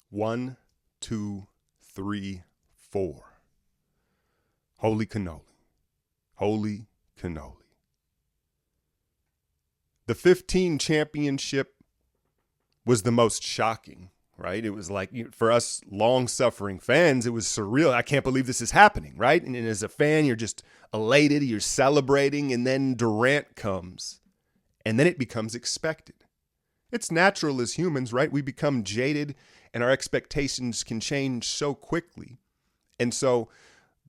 One, two, three, four. Holy cannoli. Holy cannoli. The 15 championship was the most shocking, right? It was like, for us long-suffering fans, it was surreal. I can't believe this is happening, right? And as a fan, you're just elated, you're celebrating, and then Durant comes, and then it becomes expected. It's natural as humans, right? We become jaded, and our expectations can change so quickly. And so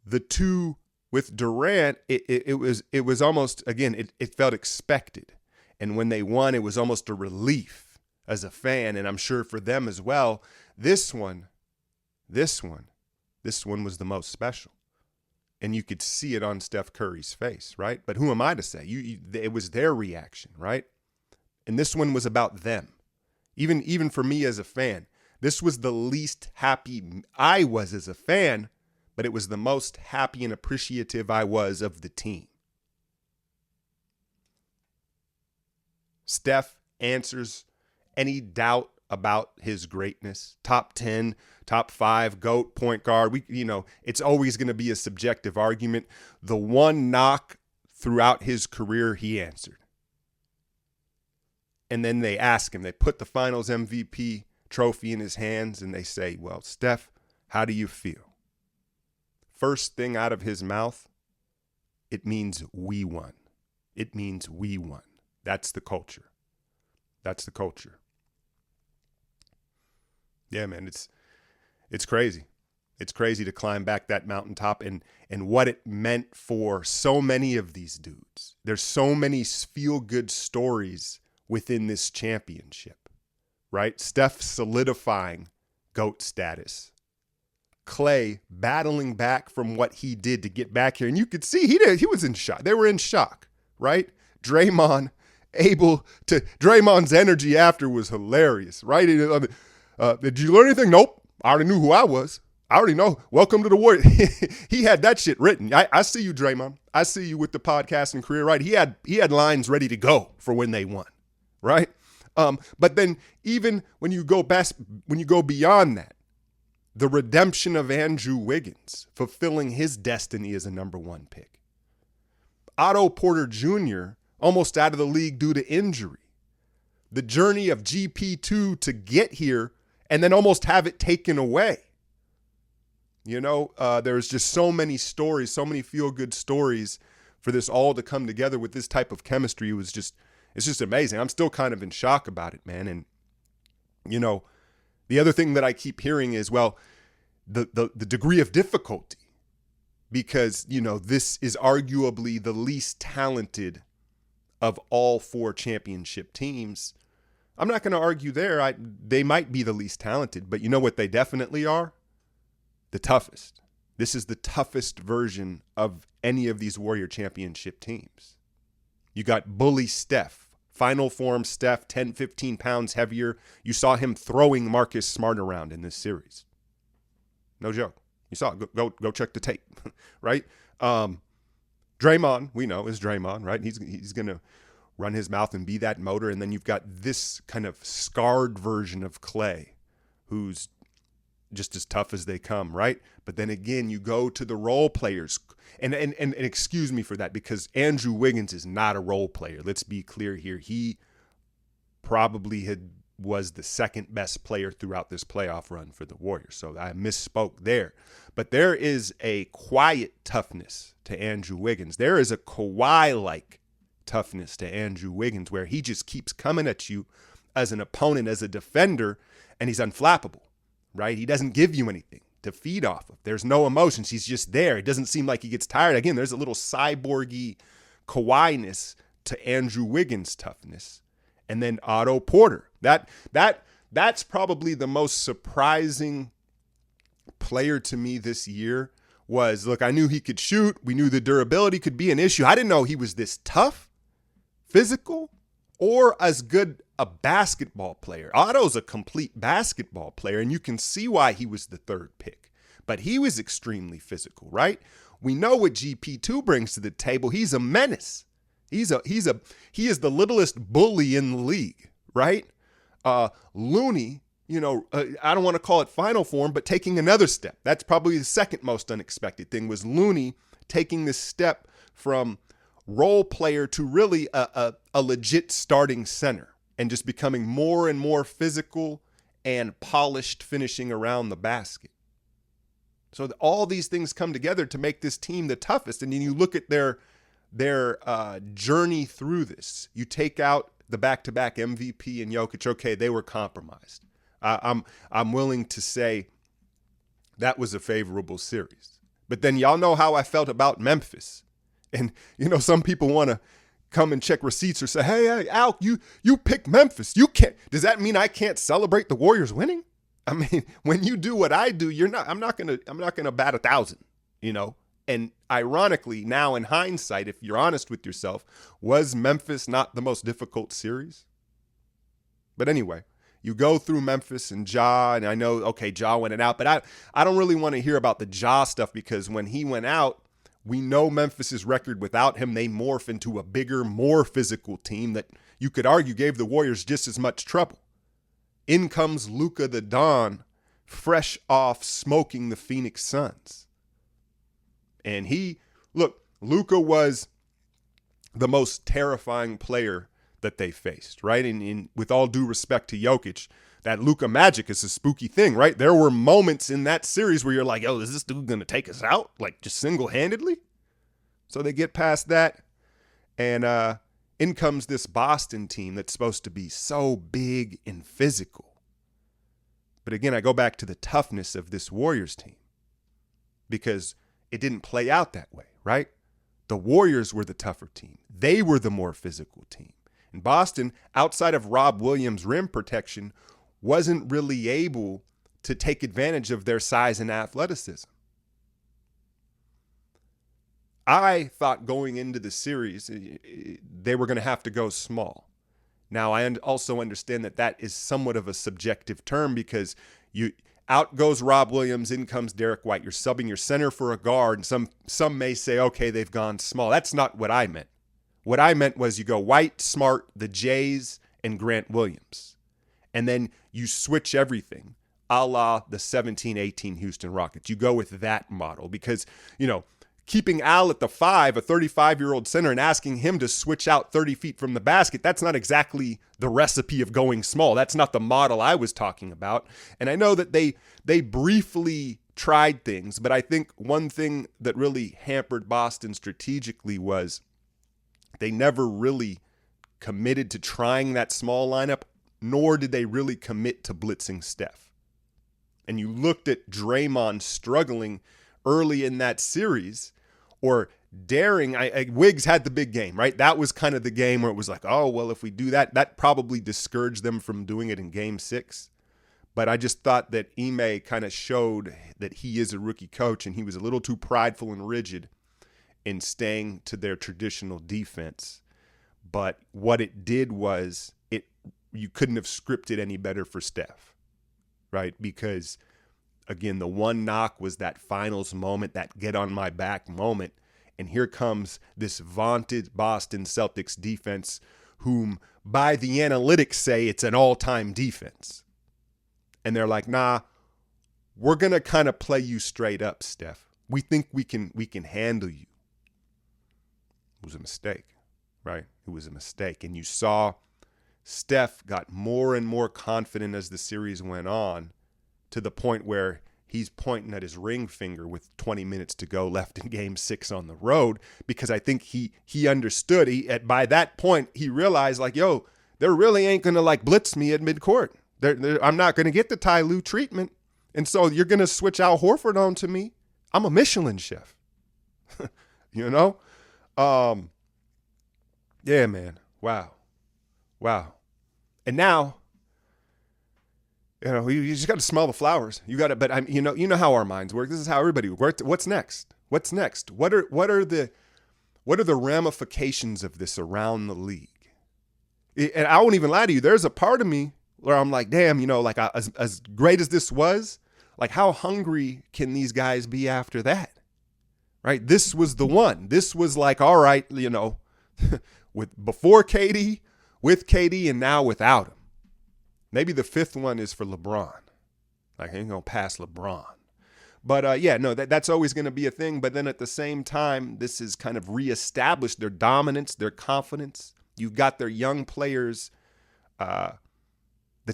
the two with Durant, it was almost, again, it felt expected. And when they won, it was almost a relief as a fan, and I'm sure for them as well. This one was the most special. And you could see it on Steph Curry's face, right? But who am I to say? It was their reaction, right? And this one was about them. Even for me as a fan, this was the least happy I was as a fan, but it was the most happy and appreciative I was of the team. Steph answers any doubt about his greatness. Top 10, top 5, GOAT, point guard. It's always going to be a subjective argument. The one knock throughout his career, he answered. And then they ask him, they put the finals MVP trophy in his hands, and they say, well, Steph, how do you feel? First thing out of his mouth, it means we won. It means we won. That's the culture. That's the culture. Yeah, man, it's crazy. It's crazy to climb back that mountaintop and what it meant for so many of these dudes. There's so many feel-good stories within this championship, right? Steph solidifying GOAT status. Clay battling back from what he did to get back here. And you could see he was in shock. They were in shock, right? Draymond's energy after was hilarious, right? Did you learn anything? Nope. I already knew who I was. I already know. Welcome to the Warriors. He had that shit written. I see you, Draymond. I see you with the podcasting career, right? He had lines ready to go for when they won, right? But then even when you go beyond that, the redemption of Andrew Wiggins, fulfilling his destiny as a number one pick. Otto Porter Jr. almost out of the league due to injury. The journey of GP2 to get here and then almost have it taken away. There's just so many stories, so many feel-good stories for this all to come together with this type of chemistry. It's just amazing. I'm still kind of in shock about it, man. And, the other thing that I keep hearing is, well, the degree of difficulty, because, this is arguably the least talented of all four championship teams. I'm not going to argue there. They might be the least talented, but you know what they definitely are? The toughest. This is the toughest version of any of these Warrior championship teams. You got bully Steph, final form Steph, 10, 15 pounds heavier. You saw him throwing Marcus Smart around in this series. No joke. You saw it. Go check the tape, right? Draymond, we know, is Draymond, right? He's going to run his mouth and be that motor. And then you've got this kind of scarred version of Clay, who's just as tough as they come, right? But then again, you go to the role players. And excuse me for that, because Andrew Wiggins is not a role player. Let's be clear here. He probably was the second best player throughout this playoff run for the Warriors. So I misspoke there. But there is a quiet toughness to Andrew Wiggins. There is a Kawhi-like toughness to Andrew Wiggins, where he just keeps coming at you as an opponent, as a defender, and he's unflappable, right? He doesn't give you anything to feed off of. There's no emotions. He's just there. It doesn't seem like he gets tired. Again, there's a little cyborgy Kawhi-ness to Andrew Wiggins' toughness. And then Otto Porter. That's probably the most surprising player to me this year. Look, I knew he could shoot. We knew the durability could be an issue. I didn't know he was this tough, physical, or as good a basketball player. Otto's a complete basketball player, and you can see why he was the third pick. But he was extremely physical, right? We know what GP2 brings to the table. He's a menace. He is the littlest bully in the league, right? Looney, I don't want to call it final form, but taking another step. That's probably the second most unexpected thing, was Looney taking this step from role player to really a legit starting center and just becoming more and more physical and polished, finishing around the basket. So all these things come together to make this team the toughest. And then you look at their journey through this. You take out the back-to-back MVP and Jokic. Okay, they were compromised. I'm willing to say that was a favorable series. But then y'all know how I felt about Memphis. And, some people want to come and check receipts or say, hey, Al, you picked Memphis. You can't. Does that mean I can't celebrate the Warriors winning? I mean, when you do what I do, I'm not gonna bat 1,000, And ironically, now in hindsight, if you're honest with yourself, was Memphis not the most difficult series? But anyway, you go through Memphis and Ja, and I know, okay, Ja went out, but I don't really want to hear about the Ja stuff, because when he went out, we know Memphis's record without him. They morph into a bigger, more physical team that you could argue gave the Warriors just as much trouble. In comes Luka the Don, fresh off smoking the Phoenix Suns. And Luka was the most terrifying player that they faced, right? And with all due respect to Jokic, that Luka magic is a spooky thing, right? There were moments in that series where you're like, yo, is this dude going to take us out? Like, just single-handedly? So they get past that, and in comes this Boston team that's supposed to be so big and physical. But again, I go back to the toughness of this Warriors team, because it didn't play out that way, right? The Warriors were the tougher team. They were the more physical team. And Boston, outside of Rob Williams' rim protection, wasn't really able to take advantage of their size and athleticism. I thought going into the series, they were going to have to go small. Now, I also understand that is somewhat of a subjective term, because out goes Rob Williams, in comes Derek White. You're subbing your center for a guard, and some may say, okay, they've gone small. That's not what I meant. What I meant was you go White, Smart, the Jays, and Grant Williams. And then you switch everything, a la the 17-18 Houston Rockets. You go with that model, because, keeping Al at the 5, a 35-year-old center, and asking him to switch out 30 feet from the basket, that's not exactly the recipe of going small. That's not the model I was talking about. And I know that they briefly tried things, but I think one thing that really hampered Boston strategically was they never really committed to trying that small lineup, nor did they really commit to blitzing Steph. And you looked at Draymond struggling early in that series, or daring. Wiggs had the big game, right? That was kind of the game where it was like, oh, well, if we do that, that probably discouraged them from doing it in game 6. But I just thought that Ime kind of showed that he is a rookie coach, and he was a little too prideful and rigid in staying to their traditional defense. But what it did was you couldn't have scripted any better for Steph, right? Because, again, the one knock was that finals moment, that get on my back moment. And here comes this vaunted Boston Celtics defense, whom by the analytics say it's an all-time defense. And they're like, nah, we're going to kind of play you straight up, Steph. We think we can handle you. It was a mistake, right? It was a mistake. And you saw Steph got more and more confident as the series went on, to the point where he's pointing at his ring finger with 20 minutes to go left in game 6 on the road, because I think he understood. By that point, he realized, like, yo, they really ain't going to blitz me at midcourt. I'm not going to get the Ty Lue treatment. And so you're going to switch Al Horford on to me. I'm a Michelin chef. Yeah, man. Wow. And now, you just got to smell the flowers. You got to, but you know how our minds work. This is how everybody works. What's next? What are the ramifications of this around the league? And I won't even lie to you. There's a part of me where I'm like, damn, as great as this was, like, how hungry can these guys be after that? Right? This was the one. This was like, all right, with before KD, with KD, and now without him. Maybe the fifth one is for LeBron. Like, ain't gonna pass LeBron. But yeah, no, that's always going to be a thing. But then at the same time, this has kind of reestablished their dominance, their confidence. You've got their young players, the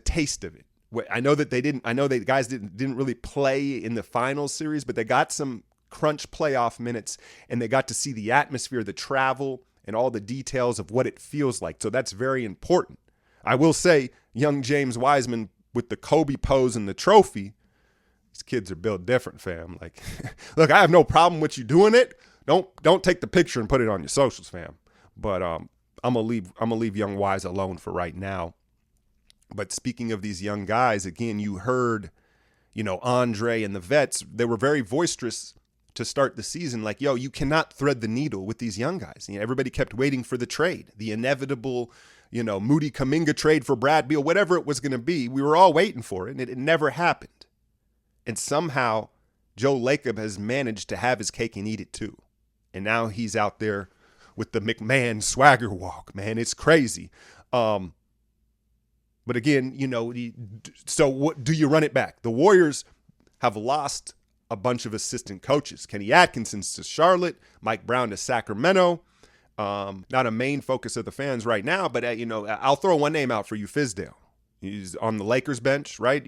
taste of it. I know that the guys didn't really play in the finals series, but they got some crunch playoff minutes, and they got to see the atmosphere, the travel, and all the details of what it feels like. So that's very important. I will say, young James Wiseman with the Kobe pose and the trophy, these kids are built different, fam. Like, look, I have no problem with you doing it. Don't take the picture and put it on your socials, fam. But I'm gonna leave young Wise alone for right now. But speaking of these young guys, again, you heard, Andre and the vets, they were very boisterous to start the season. Like, yo, you cannot thread the needle with these young guys. Everybody kept waiting for the trade, the inevitable, Moody Kuminga trade for Brad Beal, whatever it was going to be. We were all waiting for it, and it never happened. And somehow Joe Lacob has managed to have his cake and eat it too. And now he's out there with the McMahon swagger walk, man. It's crazy. But again, so what do you run it back? The Warriors have lost a bunch of assistant coaches. Kenny Atkinson's to Charlotte, Mike Brown to Sacramento. Not a main focus of the fans right now, but I'll throw one name out for you, Fizdale. He's on the Lakers bench, right?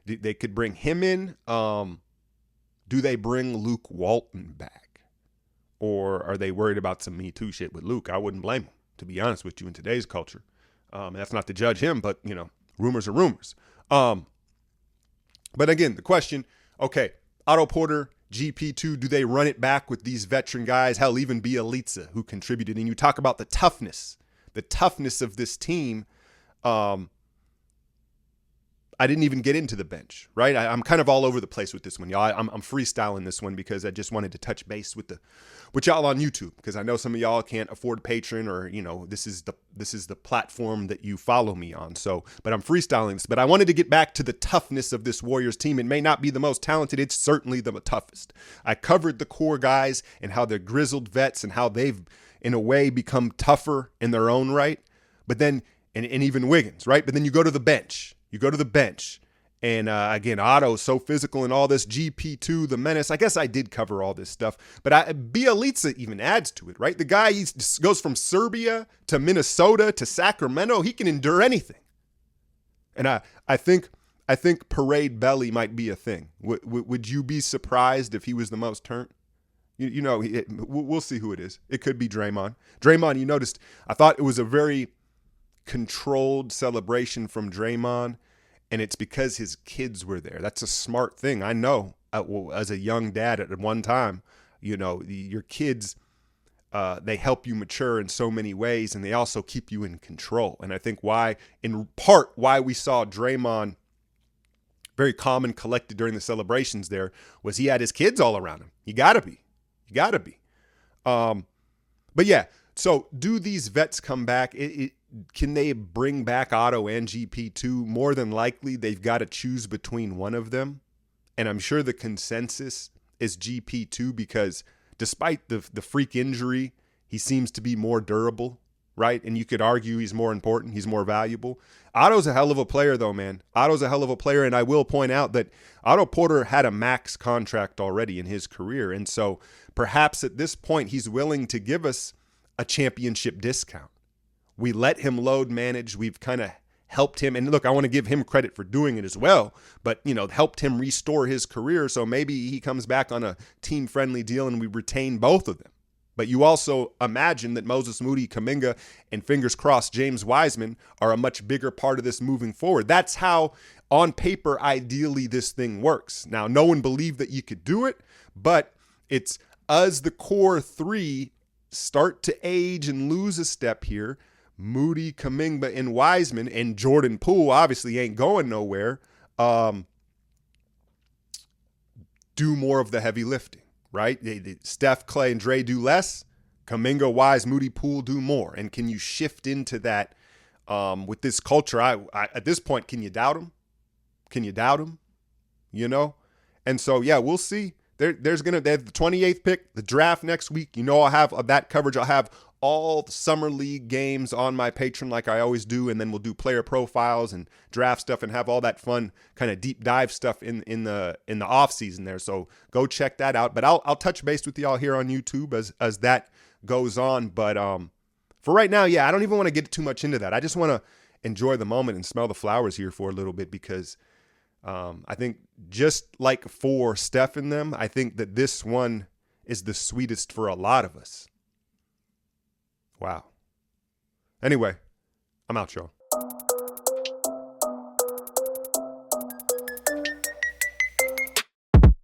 They could bring him in. Do they bring Luke Walton back? Or are they worried about some Me Too shit with Luke? I wouldn't blame him, to be honest with you, in today's culture. And that's not to judge him, but, rumors are rumors. But again, the question, okay, Otto Porter, GP2, do they run it back with these veteran guys? Hell, even Bjelica, who contributed. And you talk about the toughness of this team. I didn't even get into the bench, right? I'm kind of all over the place with this one, y'all. I'm freestyling this one because I just wanted to touch base with y'all on YouTube, because I know some of y'all can't afford Patreon, or this is the platform that you follow me on. So, but I'm freestyling this. But I wanted to get back to the toughness of this Warriors team. It may not be the most talented, it's certainly the toughest. I covered the core guys and how they're grizzled vets and how they've, in a way, become tougher in their own right. But then, and even Wiggins, right? But then you go to the bench. And again, Otto's so physical and all this. GP2, the menace. I guess I did cover all this stuff. But Bjelica even adds to it, right? The guy goes from Serbia to Minnesota to Sacramento. He can endure anything. And I think parade belly might be a thing. Would you be surprised if he was the most turned? We'll see who it is. It could be Draymond. Draymond, you noticed, I thought it was a very controlled celebration from Draymond, and it's because his kids were there. That's a smart thing. I know, as a young dad at one time, your kids, they help you mature in so many ways, and they also keep you in control. And I think in part why we saw Draymond very calm and collected during the celebrations there was he had his kids all around him. You gotta be. But yeah, so do these vets come back? Can they bring back Otto and GP2? More than likely, they've got to choose between one of them. And I'm sure the consensus is GP2, because despite the freak injury, he seems to be more durable, right? And you could argue he's more important, he's more valuable. Otto's a hell of a player, though, man. Otto's a hell of a player, and I will point out that Otto Porter had a max contract already in his career. And so perhaps at this point, he's willing to give us a championship discount. We let him load manage. We've kind of helped him. And look, I want to give him credit for doing it as well, but, helped him restore his career. So maybe he comes back on a team-friendly deal and we retain both of them. But you also imagine that Moses Moody, Kuminga, and fingers crossed, James Wiseman are a much bigger part of this moving forward. That's how, on paper, ideally this thing works. Now, no one believed that you could do it, but it's as the core three start to age and lose a step here. Moody, Kuminga, and Wiseman, and Jordan Poole obviously ain't going nowhere, do more of the heavy lifting, right? Steph, Clay, and Dre do less. Kuminga, Wise, Moody, Poole do more. And can you shift into that with this culture? I at this point, can you doubt them? And so, yeah, we'll see. They have the 28th pick, the draft next week. I'll have that coverage. I'll have all the summer league games on my Patreon like I always do, and then we'll do player profiles and draft stuff and have all that fun kind of deep dive stuff in the off season there. So go check that out. But I'll touch base with y'all here on YouTube as that goes on. But for right now, yeah, I don't even want to get too much into that. I just want to enjoy the moment and smell the flowers here for a little bit, because I think just like for Steph and them, I think that this one is the sweetest for a lot of us. Wow. Anyway, I'm out, y'all.